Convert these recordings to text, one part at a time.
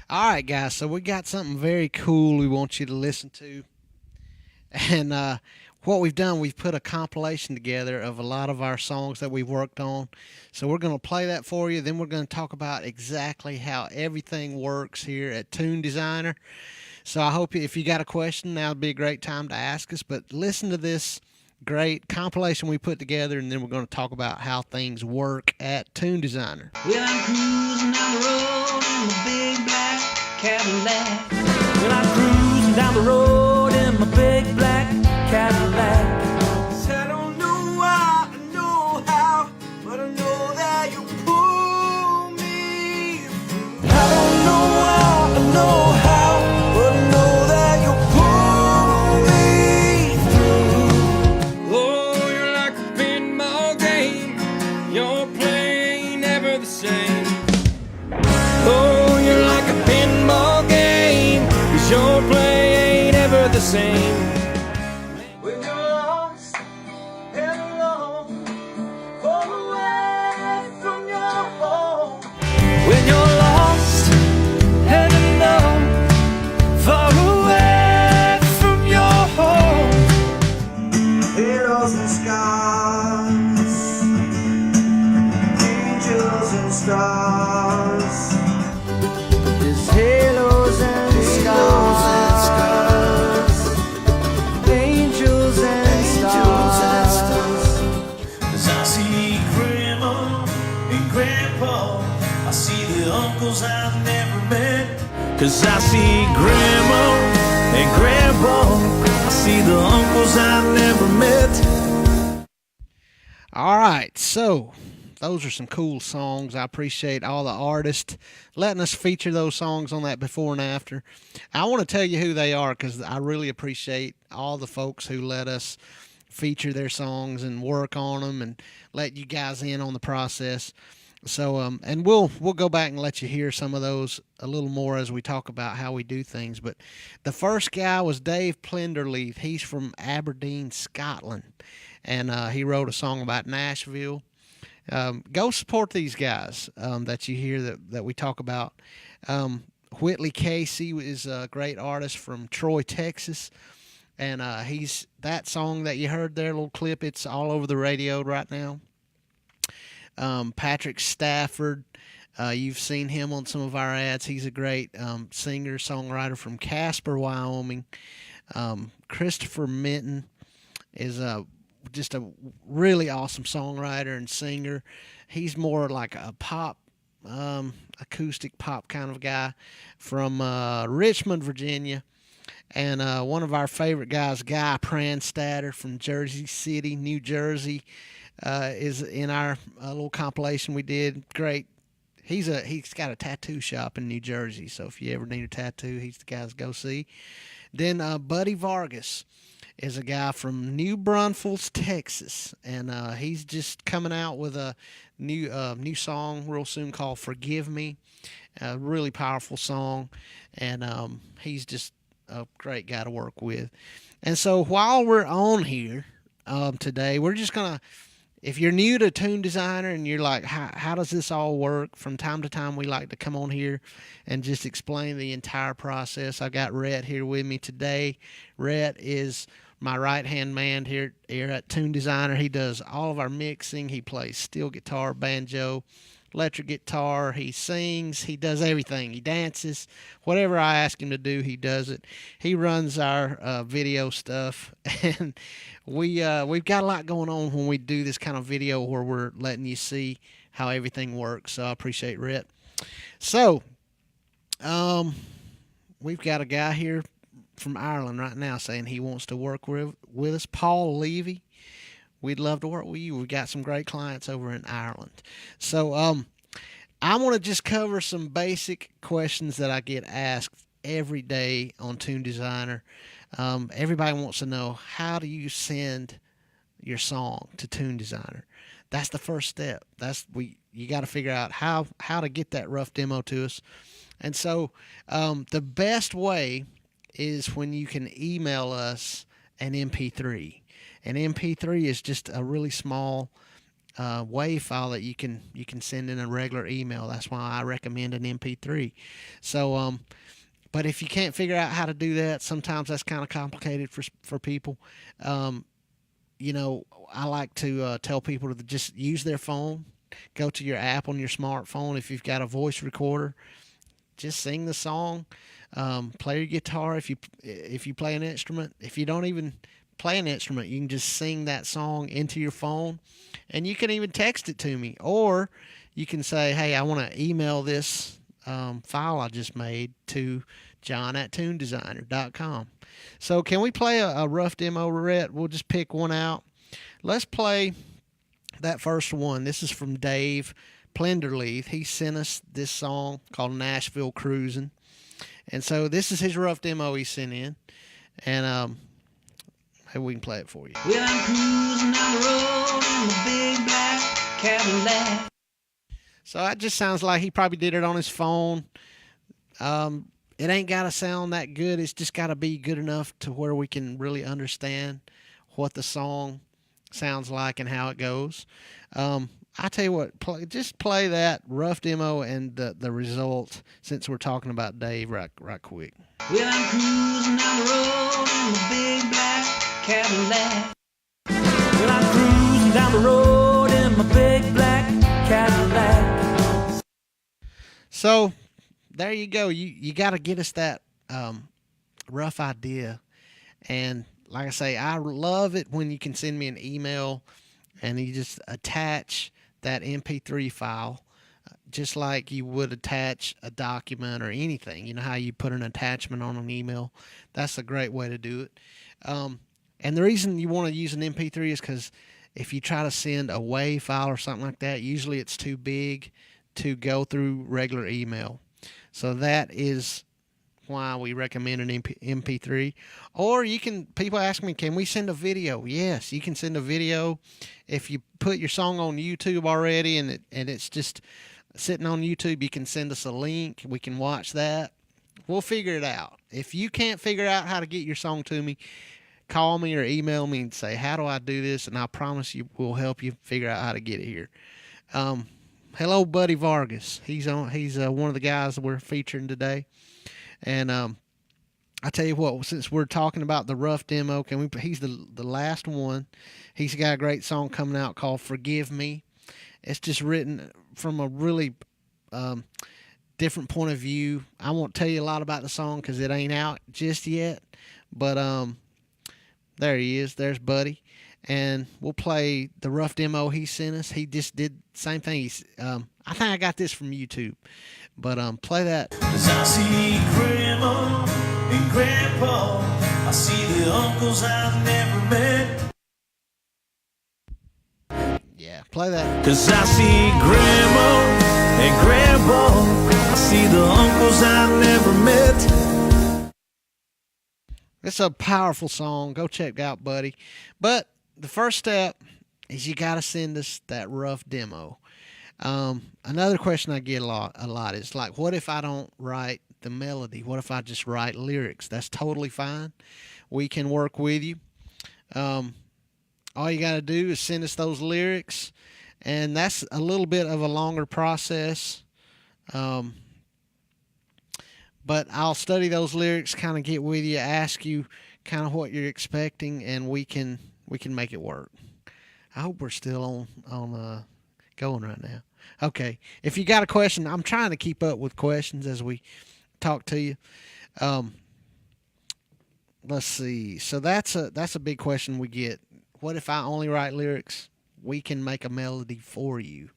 All right, guys. So we got something very cool we want you to listen to, and what we've done, we've put a compilation together of a lot of our songs that we've worked on. So we're going to play that for you. Then we're going to talk about exactly how everything works here at Tune Designer. So I hope if you got a question, now would be a great time to ask us. But listen to this great compilation we put together, and then we're going to talk about how things work at Tune Designer. Well, I'm cruising down the road in my big black Cadillac. Well, I'm cruising down the road in my big black Cadillac. Said I don't know why, I know how, but I know that you pull me through. I don't know why, I know how, but I know that you pull me through. Oh, you're like a pinball game. Your play ain't never the same. Oh, you're like a pinball game. 'Cause your play ain't ever the same. When you're lost and alone, far away from your home. When you're lost and alone, far away from your home. Halos and scars, angels and stars. There's halos and scars, angels and stars. 'Cause I see Grandma and Grandpa, I see the uncles I've never met. 'Cause I see Grandma and Grandpa, I see the uncles I've never met. All right, so those are some cool songs. I appreciate all the artists letting us feature those songs on that before and after. I want to tell you who they are because I really appreciate all the folks who let us feature their songs and work on them and let you guys in on the process. So, and we'll go back and let you hear some of those a little more as we talk about how we do things. But the first guy was Dave Plenderleaf. He's from Aberdeen, Scotland, and he wrote a song about Nashville. Go support these guys that you hear that we talk about. Whitley Casey is a great artist from Troy, Texas, and he's that song that you heard there, little clip. It's all over the radio right now. Patrick Stafford, you've seen him on some of our ads. He's a great singer songwriter from Casper, Wyoming. Christopher Minton is just a really awesome songwriter and singer. He's more like a pop, acoustic pop kind of guy from Richmond, Virginia. And one of our favorite guys, Guy Pranstatter from Jersey City, New Jersey, is in our little compilation we did. Great. He's got a tattoo shop in New Jersey, so if you ever need a tattoo, he's the guy to go see. Then Buddy Vargas is a guy from New Braunfels, Texas, and he's just coming out with a new song real soon called "Forgive Me." A really powerful song, and he's just a great guy to work with. And so while we're on here today, we're just gonna. If you're new to Tune Designer and you're like, how does this all work? From time to time, we like to come on here and just explain the entire process. I've got Rhett here with me today. Rhett is my right-hand man here at Tune Designer. He does all of our mixing. He plays steel guitar, banjo, electric guitar. He sings. He does everything. He dances. Whatever I ask him to do, he does it. He runs our video stuff, and we've got a lot going on when we do this kind of video where we're letting you see how everything works. So I appreciate Rhett. So we've got a guy here from Ireland right now saying he wants to work with us, Paul Levy. We'd love to work with you. We've got some great clients over in Ireland. So I want to just cover some basic questions that I get asked every day on Tune Designer. Everybody wants to know, how do you send your song to Tune Designer? That's the first step. You got to figure out how to get that rough demo to us. And so the best way is when you can email us an MP3. An MP3 is just a really small WAV file that you can send in a regular email. That's why I recommend an MP3. So but if you can't figure out how to do that, sometimes that's kind of complicated for people. Um, I like to tell people to just use their phone. Go to your app on your smartphone. If you've got a voice recorder, just sing the song. Play your guitar if you play an instrument. If you don't even play an instrument, you can just sing that song into your phone, and you can even text it to me, or you can say, "Hey, I want to email this file I just made to John at TUNEDESIGNER.com." So, can we play a rough demo, Rhett? We'll just pick one out. Let's play that first one. This is from Dave Plenderleith. He sent us this song called Nashville Cruising. And so this is his rough demo he sent in. And maybe we can play it for you. Well, I'm cruising down the road in my big black Cadillac. So that just sounds like he probably did it on his phone. It ain't got to sound that good. It's just got to be good enough to where we can really understand what the song sounds like and how it goes. I tell you what, just play that rough demo and the result, since we're talking about Dave, right quick. Well, I'm cruising down the road in my big black Cadillac. Well, I'm cruising down the road in my big black Cadillac. So there you go. You got to get us that rough idea. And like I say, I love it when you can send me an email and you just attach that MP3 file, just like you would attach a document or anything. You know how you put an attachment on an email? That's a great way to do it. And the reason you want to use an MP3 is because if you try to send a WAV file or something like that, usually it's too big to go through regular email. So that is why we recommend an MP3. Or people ask me, can we send a video? Yes, you can send a video. If you put your song on YouTube already and it's just sitting on YouTube, you can send us a link. We can watch that. We'll figure it out. If you can't figure out how to get your song to me, call me or email me and say, how do I do this? And I promise you we'll help you figure out how to get it here. Hello, Buddy Vargas. He's one of the guys that we're featuring today. And I tell you what, since we're talking about the rough demo, he's the last one. He's got a great song coming out called Forgive Me. It's just written from a really different point of view. I won't tell you a lot about the song because it ain't out just yet. But there he is. There's Buddy. And we'll play the rough demo he sent us. He just did the same thing. I think I got this from YouTube. But play that. 'Cause I see Grandma and Grandpa. I see the uncles I've never met. Yeah, play that. 'Cause I see Grandma and Grandpa. I see the uncles I've never met. It's a powerful song. Go check it out, Buddy. But the first step is you got to send us that rough demo. Another question I get a lot is like, what if I don't write the melody? What if I just write lyrics? That's totally fine. We can work with you. All you got to do is send us those lyrics, and that's a little bit of a longer process. But I'll study those lyrics, kind of get with you, ask you kind of what you're expecting, and we can make it work. I hope we're still on going right now. Okay, if you got a question, I'm trying to keep up with questions as we talk to you. Let's see. So that's a big question we get. What if I only write lyrics? We can make a melody for you.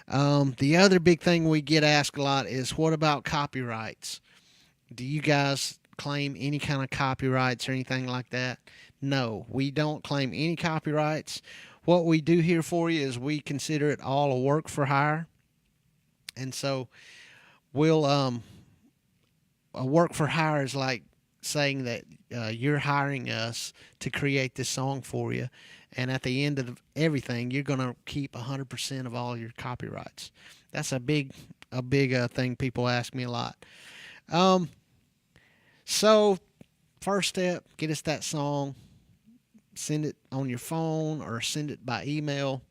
The other big thing we get asked a lot is, what about copyrights? Do you guys claim any kind of copyrights or anything like that? No, we don't claim any copyrights. What we do here for you is we consider it all a work for hire. And so we'll a work for hire is like saying that you're hiring us to create this song for you, and at the end of everything, you're going to keep 100% of all your copyrights. That's a big thing people ask me a lot. So first step, get us that song, send it on your phone or send it by email.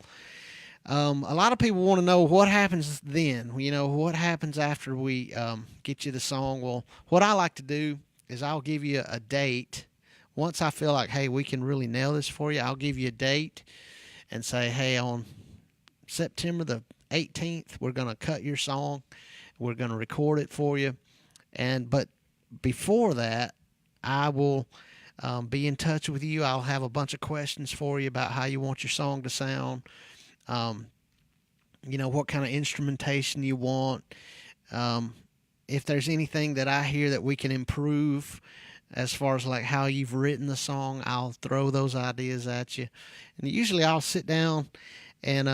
A lot of people want to know what happens then. You know, what happens after we get you the song. Well, what I like to do is I'll give you a date. Once I feel like, hey, we can really nail this for you, I'll give you a date and say, hey, on September the 18th, we're going to cut your song. We're going to record it for you. But before that, I will be in touch with you. I'll have a bunch of questions for you about how you want your song to sound. You know, what kind of instrumentation you want. If there's anything that I hear that we can improve as far as like how you've written the song, I'll throw those ideas at you. And usually I'll sit down and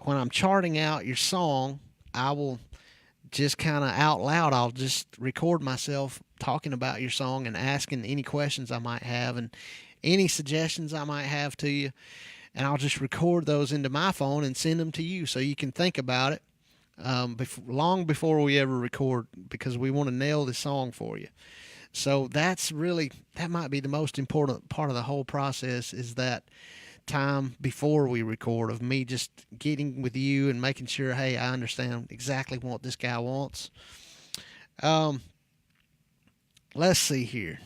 when I'm charting out your song, I will just kind of out loud, I'll just record myself talking about your song and asking any questions I might have and any suggestions I might have to you. And I'll just record those into my phone and send them to you so you can think about it long before we ever record, because we want to nail the song for you. So that might be the most important part of the whole process, is that time before we record, of me just getting with you and making sure, hey, I understand exactly what this guy wants. Let's see here.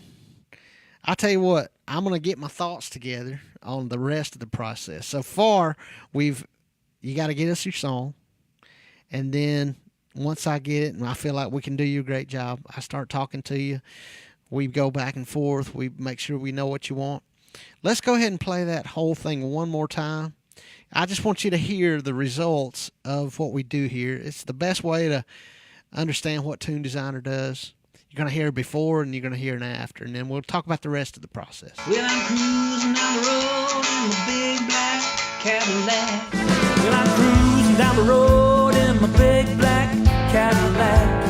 I'll tell you what, I'm going to get my thoughts together on the rest of the process. So far, you got to get us your song. And then once I get it and I feel like we can do you a great job, I start talking to you. We go back and forth. We make sure we know what you want. Let's go ahead and play that whole thing one more time. I just want you to hear the results of what we do here. It's the best way to understand what Tune Designer does. You're going to hear before and you're going to hear an after, and then we'll talk about the rest of the process. Well, I'm cruising down the road in my big black Cadillac. Well, I'm cruising down the road in my big black Cadillac.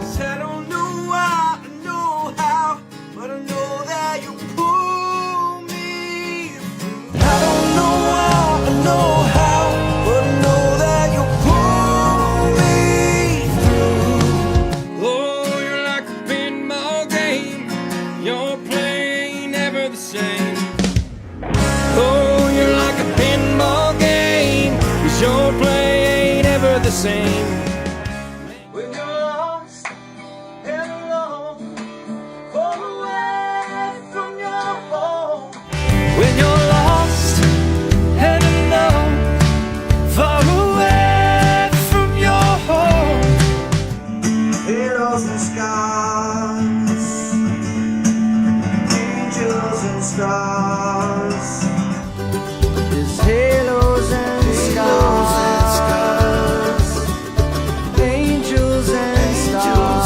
Said I don't know why, I know how, but I know that you pull me through. I don't know why, I know how, but I know that you pull me through. Oh, you're like a pinball game, your play ain't never the same. Oh, you're like a pinball game, 'cause your play ain't ever the same. When you're lost and alone, far away from your home. When you're lost and alone, far away from your home. Halos and scars, angels and stars. There's halos and scars, angels and stars.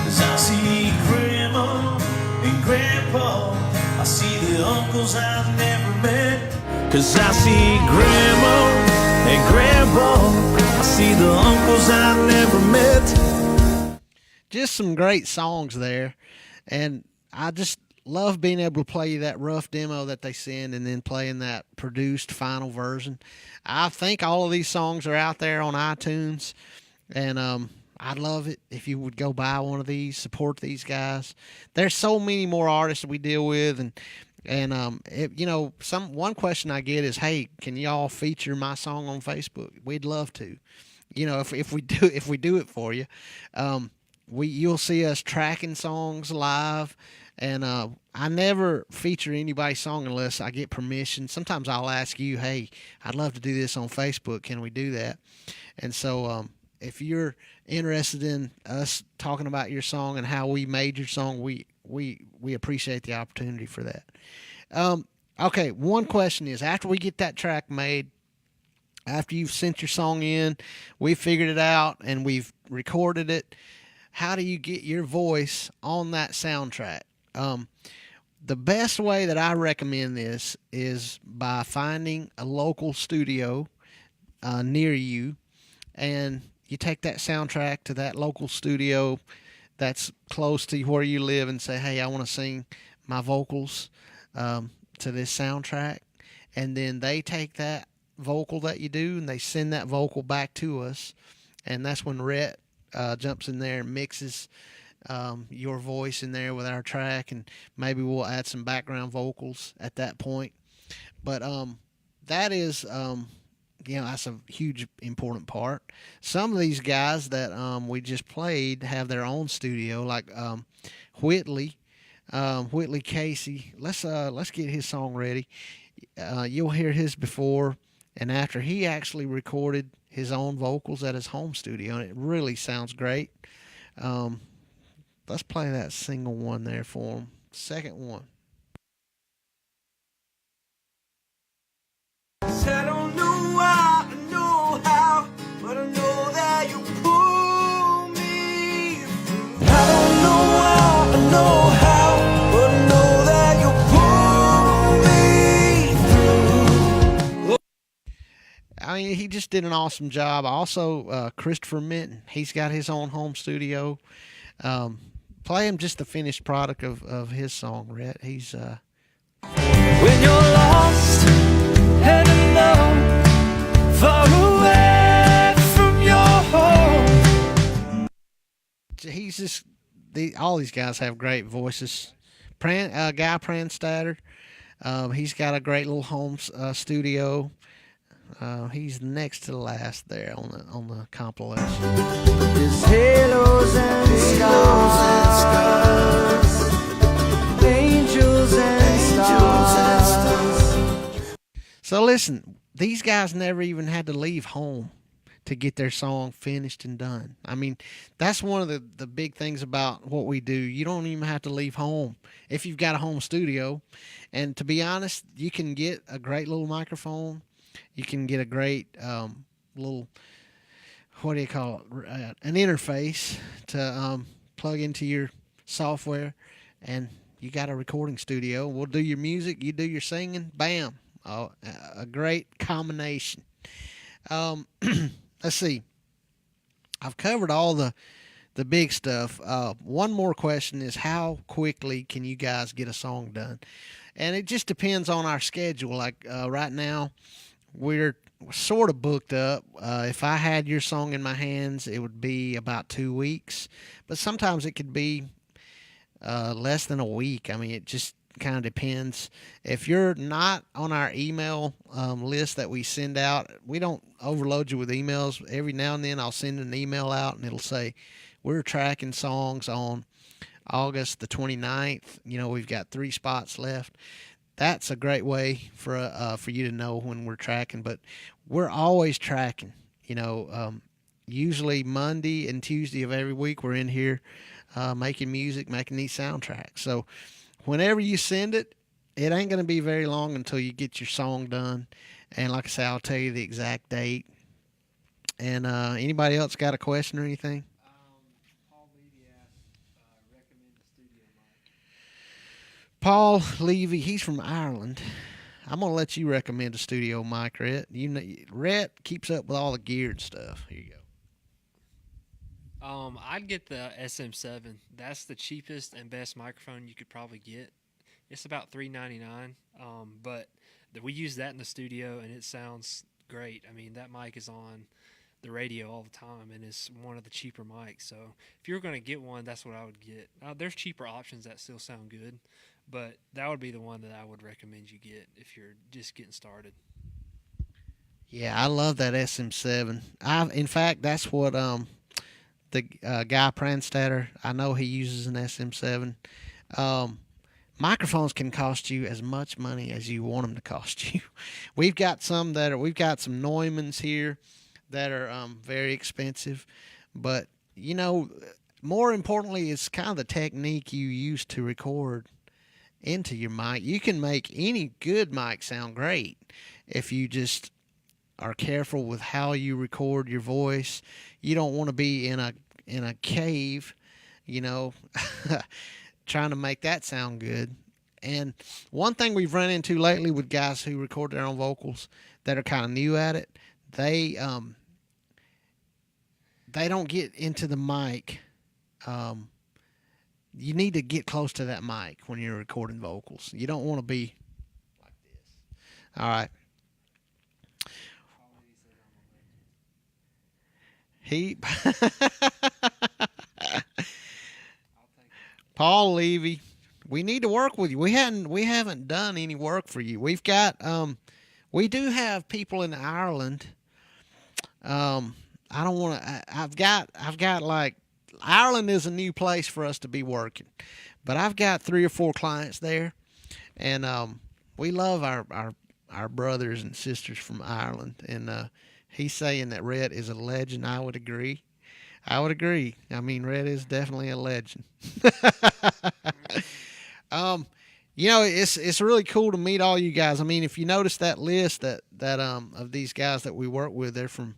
As I see Grandma and Grandpa, I see the uncles I've never met. 'Cause I see Grandma and Grandpa, I see the uncles I've never met. Just some great songs there. And I just love being able to play you that rough demo that they send and then playing that produced final version. I think all of these songs are out there on iTunes, and I'd love it if you would go buy one of these, support these guys. There's so many more artists that we deal with, and one question I get is, hey, can y'all feature my song on Facebook? We'd love to. You know, if we do it for you, you'll see us tracking songs live. And I never feature anybody's song unless I get permission. Sometimes I'll ask you, hey, I'd love to do this on Facebook. Can we do that? And so if you're interested in us talking about your song and how we made your song, we appreciate the opportunity for that. Okay, one question is, after we get that track made, after you've sent your song in, we figured it out, and we've recorded it, how do you get your voice on that soundtrack? The best way that I recommend this is by finding a local studio near you, and you take that soundtrack to that local studio that's close to where you live and say, hey, I want to sing my vocals to this soundtrack. And then they take that vocal that you do and they send that vocal back to us. And that's when Rhett jumps in there and mixes your voice in there with our track, and maybe we'll add some background vocals at that point. But that is, that's a huge important part. Some of these guys that we just played have their own studio, like Whitley, Whitley Casey. Let's get his song ready. You'll hear his before and after. He actually recorded his own vocals at his home studio, and it really sounds great. Um, let's play that single one there for him. Second one. I don't know why, I know how, but I know that you pull me through. I don't know why, I know how, but I know that you pull me through. I mean, he just did an awesome job. Also, Christopher Minton, he's got his own home studio. Play him just the finished product of his song, Rhett. He's When you're lost and alone, far away from your home. he's just all these guys have great voices. Guy Pranstatter, he's got a great little home studio. He's next to the last there on the compilation. There's halos and stars, angels and stars. So listen, these guys never even had to leave home to get their song finished and done. I mean, that's one of the big things about what we do. You don't even have to leave home if you've got a home studio. And to be honest, you can get a great little microphone. You can get a great little, what do you call it, an interface to plug into your software, and you got a recording studio. We'll do your music, you do your singing, bam. Oh, a great combination. Let's see. I've covered all the big stuff. One more question is, how quickly can you guys get a song done? And it just depends on our schedule. Like right now, we're sort of booked up. If I had your song in my hands, it would be about 2 weeks. But sometimes it could be less than a week. I mean, it just kind of depends. If you're not on our email list that we send out, we don't overload you with emails. Every now and then I'll send an email out and it'll say, we're tracking songs on August the 29th. We've got 3 spots left. That's a great way for you to know when we're tracking, but we're always tracking. Usually Monday and Tuesday of every week we're in here making music, making these soundtracks. So whenever you send it, it ain't going to be very long until you get your song done. And like I say, I'll tell you the exact date. And anybody else got a question or anything? Paul Levy asked, recommend a studio mic. Paul Levy, he's from Ireland. I'm gonna let you recommend a studio mic, Rhett. Rhett keeps up with all the geared stuff. Here you go. I'd get the SM7. That's the cheapest and best microphone you could probably get. It's about $3.99. But we use that in the studio and it sounds great. I mean, that mic is on the radio all the time and it's one of the cheaper mics. So if you're going to get one, that's what I would get. There's cheaper options that still sound good, but that would be the one that I would recommend you get if you're just getting started. Yeah, I love that SM7. In fact, that's what the guy Pranstatter, I know he uses an SM7. Microphones can cost you as much money as you want them to cost you. We've got some Neumanns here that are very expensive, but more importantly, it's kind of the technique you use to record into your mic. You can make any good mic sound great if you just are careful with how you record your voice. You don't want to be in a cave, trying to make that sound good. And one thing we've run into lately with guys who record their own vocals that are kind of new at it, they don't get into the mic. You need to get close to that mic when you're recording vocals. You don't want to be like this. All right. Paul Levy, we need to work with you. We haven't done any work for you. We've got We do have people in Ireland. I don't want to. I've got like Ireland is a new place for us to be working, but I've got 3 or 4 clients there, and we love our brothers and sisters from Ireland. And he's saying that Rhett is a legend. I would agree. I would agree. I mean, Rhett is definitely a legend. um, it's really cool to meet all you guys. I mean, if you notice that list that of these guys that we work with, they're from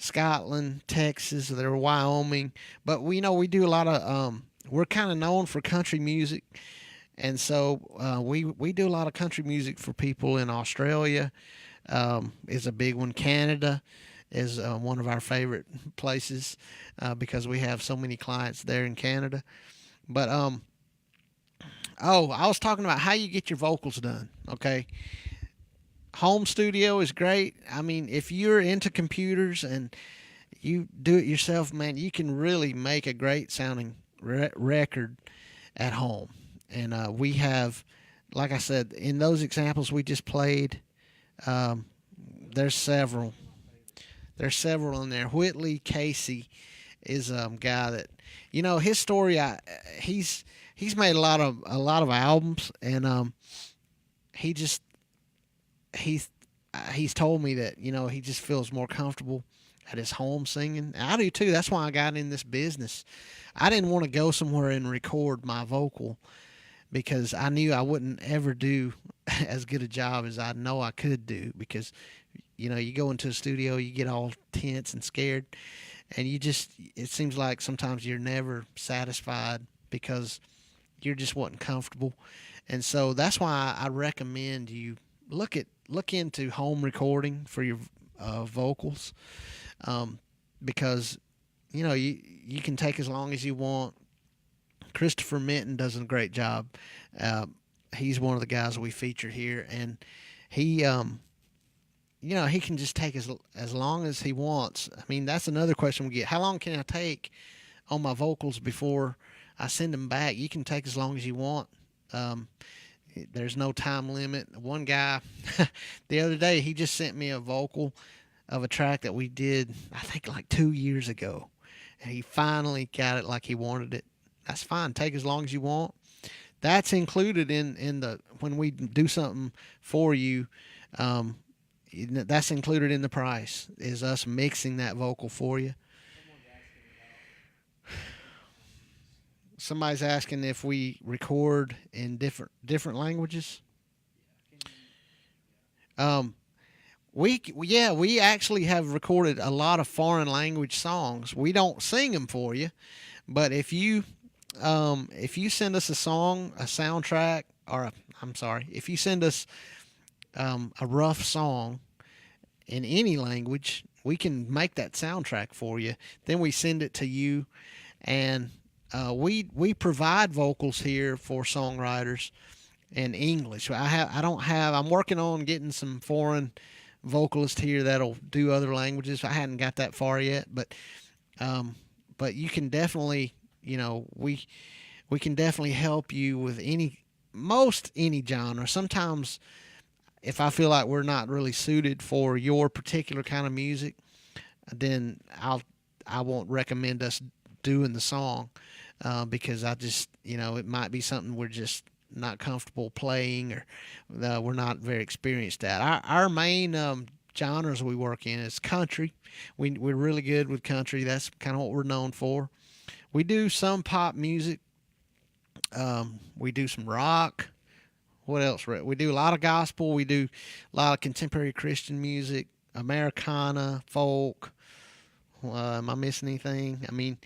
Scotland, Texas, they're Wyoming, but we do a lot of we're kind of known for country music, and so we do a lot of country music for people in Australia. Is a big one. Canada is one of our favorite places because we have so many clients there in Canada. But I was talking about how you get your vocals done. Okay, home studio is great. I mean, if you're into computers and you do it yourself, man, you can really make a great sounding record at home. And we have, like I said, in those examples we just played, there's several. There's several in there. Whitley Casey is a guy that, his story. He's made a lot of albums, and he's told me that he just feels more comfortable at his home singing. I do too. That's why I got in this business. I didn't want to go somewhere and record my vocal because I knew I wouldn't ever do as good a job as I know I could do, because you go into a studio, you get all tense and scared, and it seems like sometimes you're never satisfied because you're just wasn't comfortable. And so that's why I recommend you look into home recording for your vocals, because you can take as long as you want. Christopher Minton does a great job. He's one of the guys we feature here, and he he can just take as long as he wants. I mean, that's another question we get. How long can I take on my vocals before I send them back? You can take as long as you want. There's no time limit. One guy, the other day, he just sent me a vocal of a track that we did, I think, like 2 years ago. And he finally got it like he wanted it. That's fine. Take as long as you want. That's included in the when we do something for you. That's included in the price, is us mixing that vocal for you. Somebody's asking if we record in different languages. We actually have recorded a lot of foreign language songs. We don't sing them for you, but if you send us a song, a soundtrack, if you send us a rough song in any language, we can make that soundtrack for you. Then we send it to you, and we provide vocals here for songwriters in English. I'm working on getting some foreign vocalists here that'll do other languages. I hadn't got that far yet, but you can definitely, we can definitely help you with most any genre. Sometimes if I feel like we're not really suited for your particular kind of music, then I won't recommend us doing the song, because I just, it might be something we're just not comfortable playing, or we're not very experienced at. Our main genres we work in is country. We're really good with country. That's kind of what we're known for. We do some pop music. We do some rock. What else? We do a lot of gospel. We do a lot of contemporary Christian music, Americana, folk. Am I missing anything? I mean,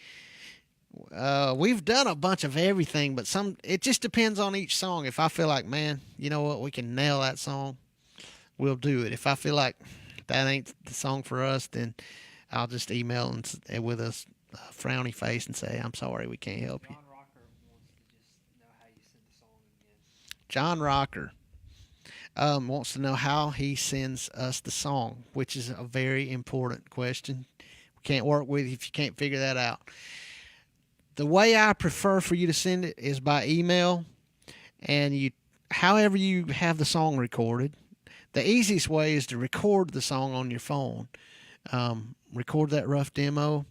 we've done a bunch of everything, but it just depends on each song. If I feel like, man, you know what, we can nail that song, we'll do it. If I feel like that ain't the song for us, then I'll just email and with a frowny face and say, I'm sorry, we can't help you. John Rocker wants to know how he sends us the song, which is a very important question. We can't work with you if you can't figure that out. The way I prefer for you to send it is by email, and however you have the song recorded, the easiest way is to record the song on your phone. Record that rough demo.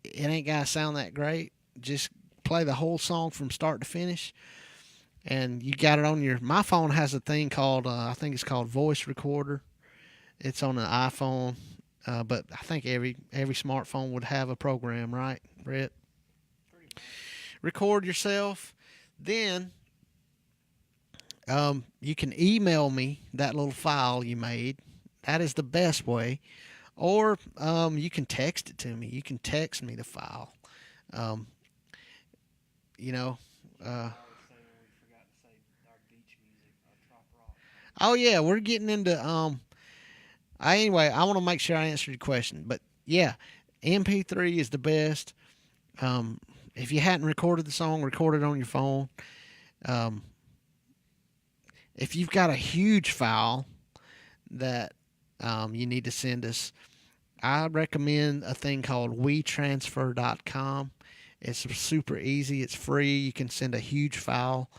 It ain't got to sound that great. Just play the whole song from start to finish. And you got it on my phone has a thing called, I think it's called Voice Recorder. It's on an iPhone. But I think every smartphone would have a program, right, Brett? Record yourself. Then you can email me that little file you made. That is the best way. Or you can text it to me. You can text me the file. You know. Oh yeah, we're getting into anyway, I want to make sure I answered your question. But yeah, MP3 is the best. If you hadn't recorded the song, record it on your phone. If you've got a huge file that you need to send us, I recommend a thing called WeTransfer.com. It's super easy. It's free. You can send a huge file,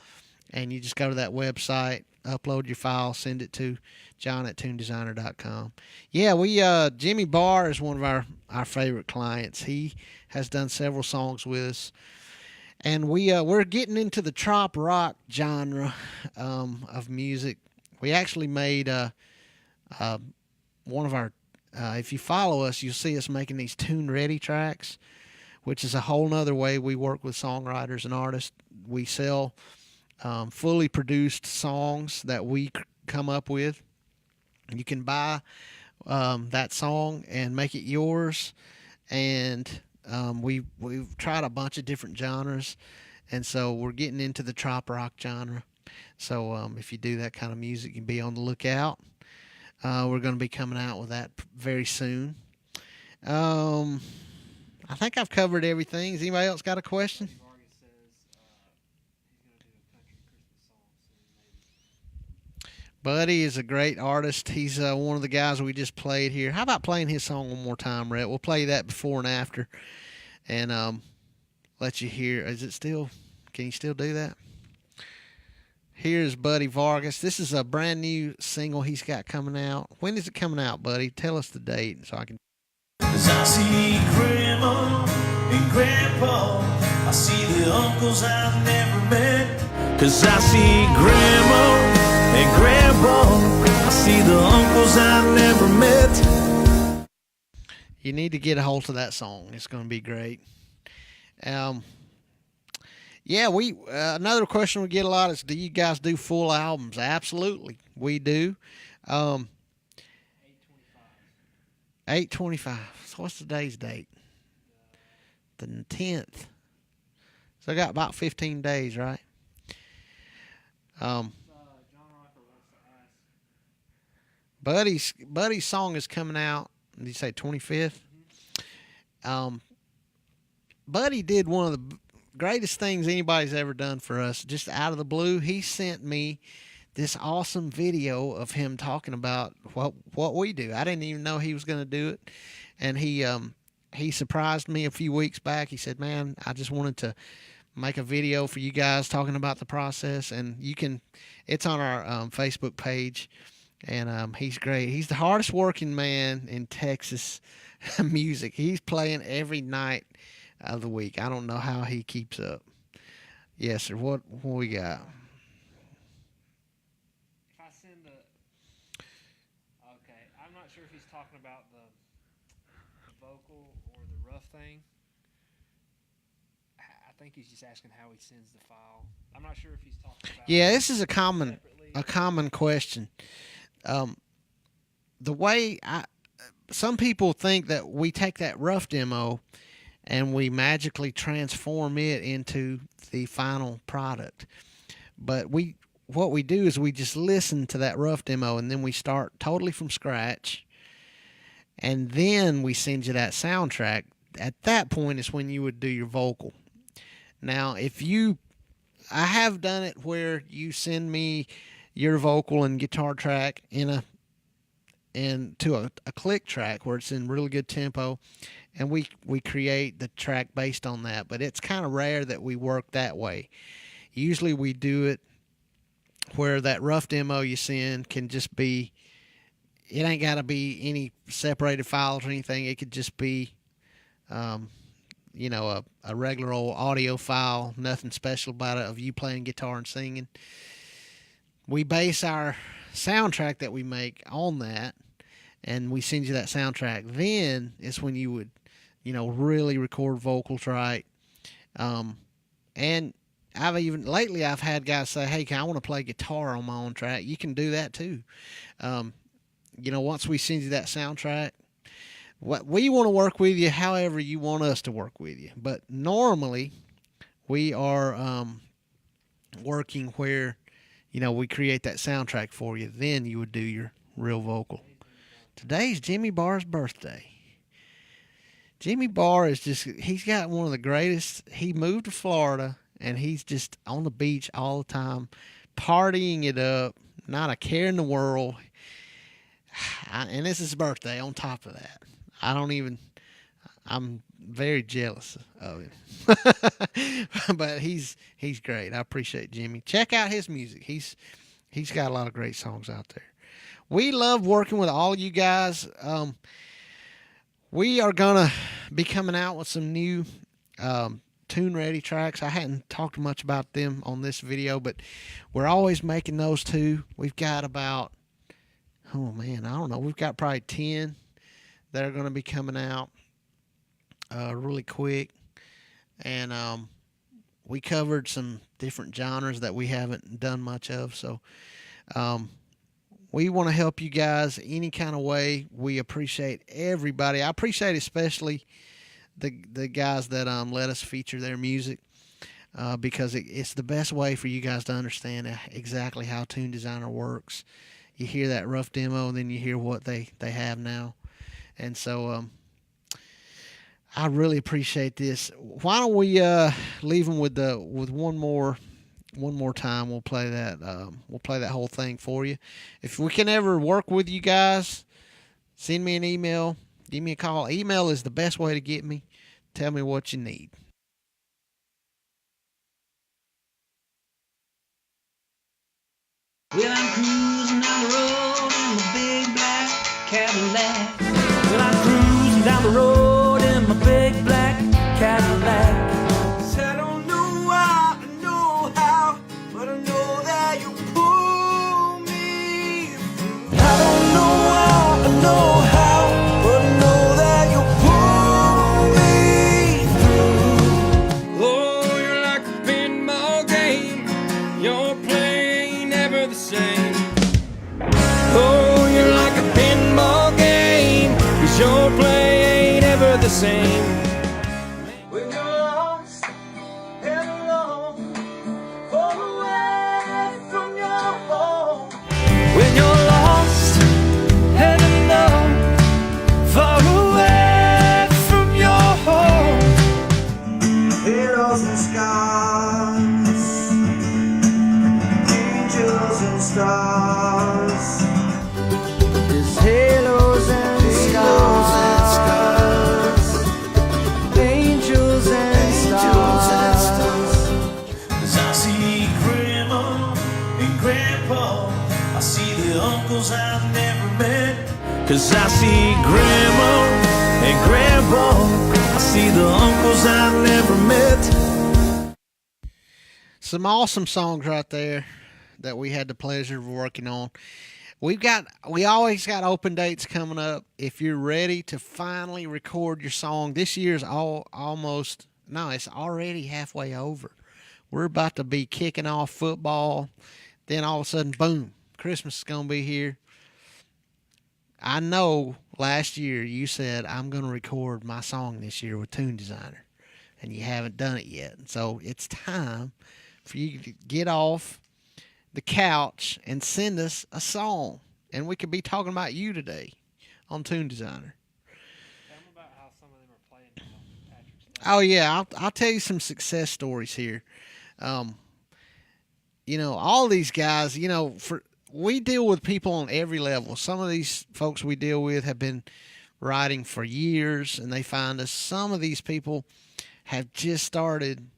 and you just go to that website, upload your file, send it to John at TUNEDESIGNER.com. Yeah, Jimmy Barr is one of our favorite clients. He has done several songs with us, and we're getting into the trop rock genre of music. We actually made one of our. If you follow us, you'll see us making these tune ready tracks, which is a whole nother way we work with songwriters and artists. We sell fully produced songs that we come up with. You can buy that song and make it yours. And we've tried a bunch of different genres, and so we're getting into the trop rock genre. So if you do that kind of music, you can be on the lookout. We're going to be coming out with that very soon. I think I've covered everything. Has anybody else got a question? Buddy is a great artist. He's one of the guys we just played here. How about playing his song one more time, Rhett? We'll play that before and after, and let you hear. Is it still? Can you still do that? Here's Buddy Vargas. This is a brand new single he's got coming out. When is it coming out, Buddy? Tell us the date so I can. 'Cause I see Grandma and Grandpa, I see the uncles I've never met. 'Cause I see Grandma and Grandpa, I see the uncles I've never met. You need to get a hold of that song. It's going to be great. Yeah, another question we get a lot is, do you guys do full albums? Absolutely, we do. 8/25. So what's today's date? The 10th. So I got about 15 days, right? John Rocker wants to ask. Buddy's song is coming out. Did you say 25th? Buddy did one of the greatest things anybody's ever done for us. Just out of the blue, he sent me this awesome video of him talking about what we do. I didn't even know he was going to do it, and he surprised me a few weeks back. He said, "Man, I just wanted to make a video for you guys talking about the process," and it's on our Facebook page. And he's great. He's the hardest working man in Texas music. He's playing every night of the week. I don't know how he keeps up. Yes, sir. What we got? If I send okay, I'm not sure if he's talking about the vocal or the rough thing. I think he's just asking how he sends the file. I'm not sure if he's talking about. Yeah, this is a common question. The way some people think that we take that rough demo and we magically transform it into the final product. But what we do is we just listen to that rough demo, and then we start totally from scratch, and then we send you that soundtrack. At that point is when you would do your vocal. Now, I have done it where you send me your vocal and guitar track to a click track where it's in really good tempo, and we create the track based on that. But it's kind of rare that we work that way. Usually we do it where that rough demo you send can just be, it ain't got to be any separated files or anything. It could just be, um, a regular old audio file, nothing special about it, of you playing guitar and singing. We base our soundtrack that we make on that, and we send you that soundtrack. Then it's when you would, really record vocals right. And I've had guys say, "Hey, I want to play guitar on my own track." You can do that too. Once we send you that soundtrack, what we want to work with you, however you want us to work with you. But normally, we are working where, we create that soundtrack for you. Then you would do your real vocal. Today's Jimmy Barr's birthday. Jimmy Barr he's got one of the greatest. He moved to Florida, and he's just on the beach all the time, partying it up, not a care in the world. And this is his birthday on top of that. I'm very jealous of him. But he's great. I appreciate Jimmy. Check out his music. He's got a lot of great songs out there. We love working with all of you guys. We are going to be coming out with some new Tune Ready tracks. I hadn't talked much about them on this video, but we're always making those too. We've got about, I don't know. We've got probably 10 that are going to be coming out really quick. And we covered some different genres that we haven't done much of. So we want to help you guys any kind of way. We appreciate everybody. I appreciate especially the guys that let us feature their music because it's the best way for you guys to understand exactly how Tune Designer works. You hear that rough demo, and then you hear what they have now. And so I really appreciate this. Why don't we leave them with one more time? We'll play that whole thing for you. If we can ever work with you guys, send me an email, give me a call. Email is the best way to get me. Tell me what you need. Well, I'm cruising down the road in my big black Cadillac. Well, I'm cruising down the road in my big black Cadillac. Said I don't know why, I know how, but I know that you pull me through. I don't know why, I know how, but I know that you pull me through. Oh, you're like a pinball game. Your play ain't never the same. Oh, you're like a pinball game. 'Cause your play ain't ever the same. When you're lost and alone, far away from your home. When you're lost and alone, far away from your home. Halos and scars, angels and stars. There's halos and scars, angels and stars. 'Cause I see Grandma and Grandpa, I see the uncles I've never met. 'Cause I see Grandma and Grandpa, I see the uncles I've never met. Some awesome songs right there that we had the pleasure of working on. We always got open dates coming up. If you're ready to finally record your song, this year's it's already halfway over. We're about to be kicking off football. Then all of a sudden, boom, Christmas is going to be here. I know last year you said, I'm going to record my song this year with Tune Designer, and you haven't done it yet. So it's time for you to get off the couch and send us a song, and we could be talking about you today on Tune Designer. Tell them about how some of them are playing on Patrick's Day. Oh yeah, I'll tell you some success stories here. All these guys, we deal with people on every level. Some of these folks we deal with have been writing for years, and they find us. Some of these people have just started.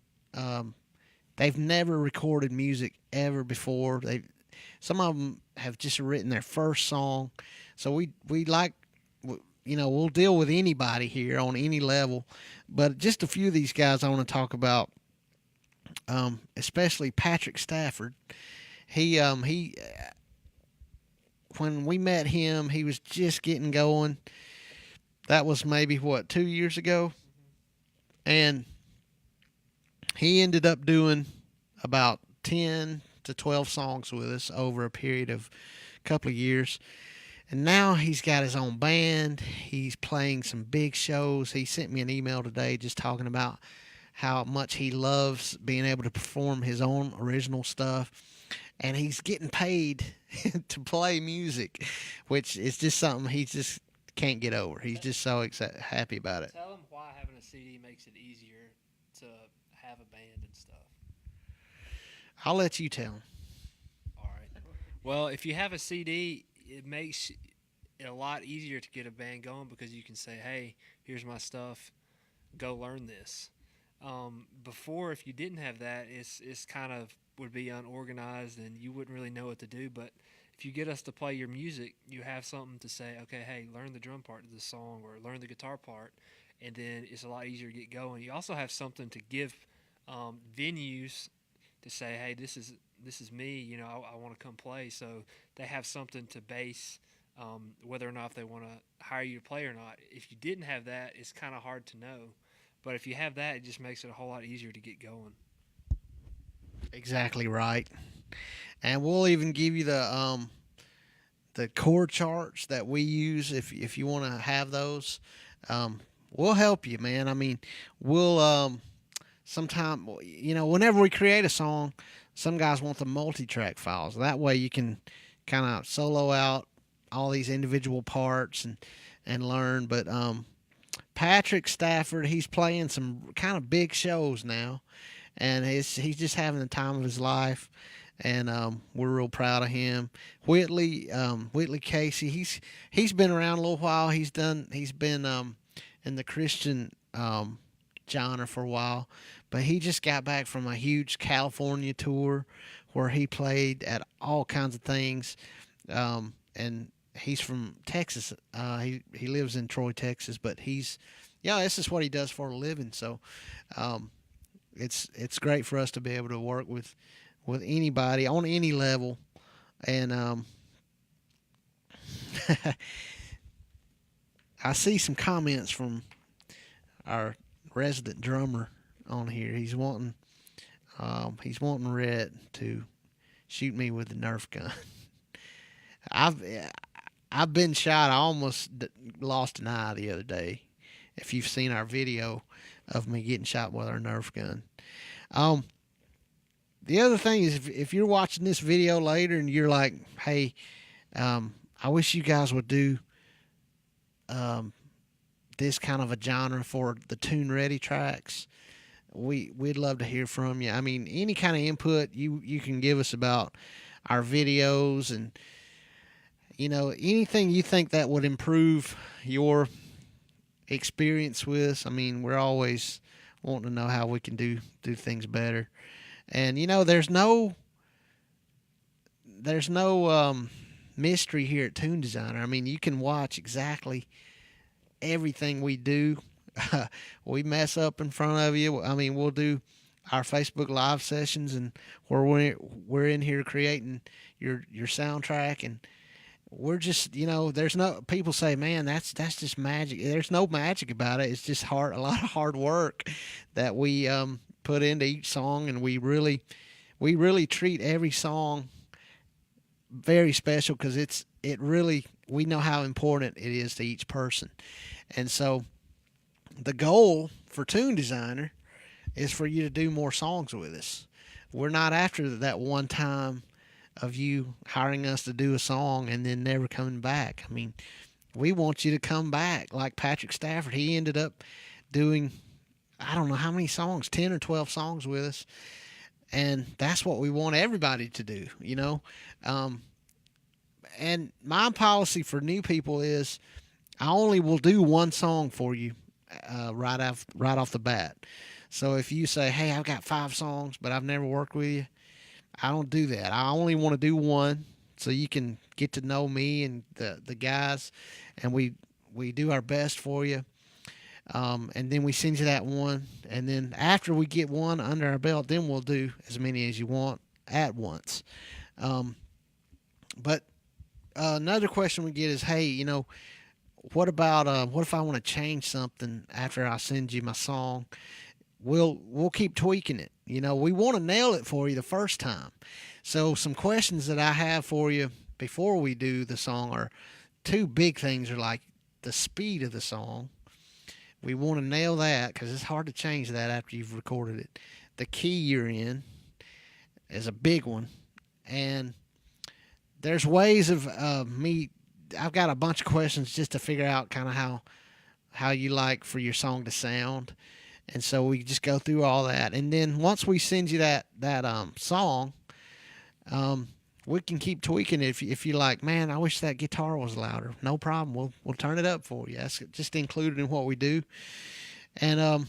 They've never recorded music ever before. some of them have just written their first song. So we like, we'll deal with anybody here on any level, but just a few of these guys I want to talk about, especially Patrick Stafford. He when we met him, he was just getting going. That was maybe 2 years ago, and he ended up doing about 10 to 12 songs with us over a period of a couple of years. And now he's got his own band. He's playing some big shows. He sent me an email today just talking about how much he loves being able to perform his own original stuff. And he's getting paid to play music, which is just something he just can't get over. He's just so happy about it. Tell him why having a CD makes it easier to have a band and stuff. I'll let you tell him. All right. Well, if you have a CD, it makes it a lot easier to get a band going because you can say, hey, here's my stuff. Go learn this. Before, if you didn't have that, it's kind of would be unorganized and you wouldn't really know what to do. But if you get us to play your music, you have something to say, okay, hey, learn the drum part of this song or learn the guitar part, and then it's a lot easier to get going. You also have something to give venues to say, hey, this is me, I want to come play. So they have something to base whether or not they want to hire you to play or not. If you didn't have that, it's kind of hard to know. But if you have that, it just makes it a whole lot easier to get going. Exactly right. And we'll even give you the chord charts that we use if you want to have those. We'll help you, man. I mean, we'll sometime, whenever we create a song, some guys want the multi-track files. That way you can kind of solo out all these individual parts and learn. But Patrick Stafford, he's playing some kind of big shows now, and he's just having the time of his life, and we're real proud of him. Whitley Casey, he's been around a little while. He's been in the Christian genre for a while, but he just got back from a huge California tour where he played at all kinds of things, and he's from Texas. He lives in Troy, Texas, but this is what he does for a living. So it's great for us to be able to work with anybody on any level. And I see some comments from our resident drummer on here. He's wanting Rhett to shoot me with the Nerf gun. I've been shot. I almost lost an eye the other day. If you've seen our video of me getting shot with our Nerf gun. The other thing is, if you're watching this video later and you're like, hey, I wish you guys would do this kind of a genre for the Tune Ready tracks, we'd love to hear from you. I mean, any kind of input you can give us about our videos and anything you think that would improve your experience with us. I mean, we're always wanting to know how we can do things better. And there's no mystery here at Tune Designer. I mean, you can watch exactly everything we do. We mess up in front of you. I mean, we'll do our Facebook Live sessions and where we're in here creating your soundtrack, and we're just, there's no, people say, man, that's just magic. There's no magic about it. It's just a lot of hard work that we put into each song, and we really treat every song very special because we know how important it is to each person. And so the goal for Tune Designer is for you to do more songs with us. We're not after that one time of you hiring us to do a song and then never coming back. I mean, we want you to come back. Like Patrick Stafford, he ended up doing, I don't know how many songs, 10 or 12 songs with us. And that's what we want everybody to do, and my policy for new people is I only will do one song for you right off the bat. So if you say, hey, I've got 5 songs, but I've never worked with you, I don't do that. I only want to do one so you can get to know me and the guys, and we do our best for you. And then we send you that one, and then after we get one under our belt, then we'll do as many as you want at once. But another question we get is, hey, what about what if I want to change something after I send you my song? We'll keep tweaking it. We want to nail it for you the first time. So some questions that I have for you before we do the song are two big things, are like the speed of the song. We want to nail that because it's hard to change that after you've recorded it. The key you're in is a big one. And there's ways of me. I've got a bunch of questions just to figure out kind of how you like for your song to sound. And so we just go through all that. And then once we send you that song, we can keep tweaking it. If you're like, man, I wish that guitar was louder. No problem. We'll turn it up for you. That's just included in what we do. And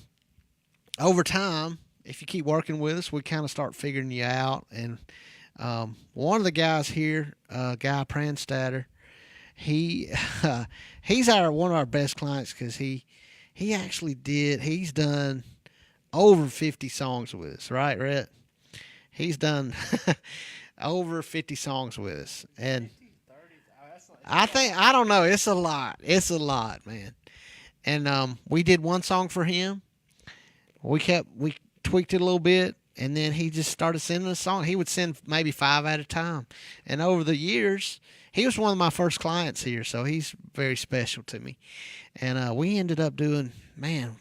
over time, if you keep working with us, we kind of start figuring you out. And one of the guys here, Guy Pranstatter, he's one of our best clients because he's done over 50 songs with us, right, Rhett? He's done over 50 songs with us. And I don't know, it's a lot. It's a lot, man. And we did one song for him. We tweaked it a little bit, and then he just started sending us songs. He would send maybe 5 at a time. And over the years, he was one of my first clients here, so he's very special to me. And we ended up doing,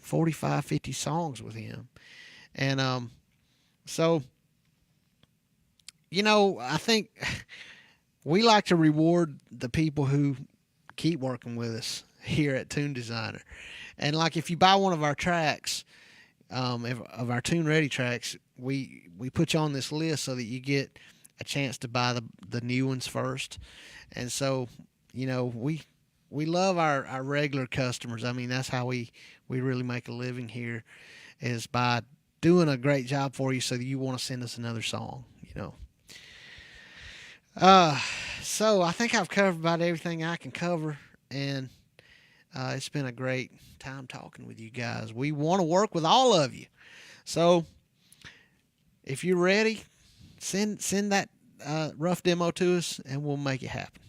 45, 50 songs with him. And so, I think we like to reward the people who keep working with us here at Tune Designer. And like if you buy one of our tracks, of our Tune Ready tracks, we put you on this list so that you get a chance to buy the new ones first. And so, we love our regular customers. I mean, that's how we really make a living here, is by doing a great job for you so that you want to send us another song, So I think I've covered about everything I can cover, and it's been a great time talking with you guys. We want to work with all of you. So if you're ready, send that rough demo to us, and we'll make it happen.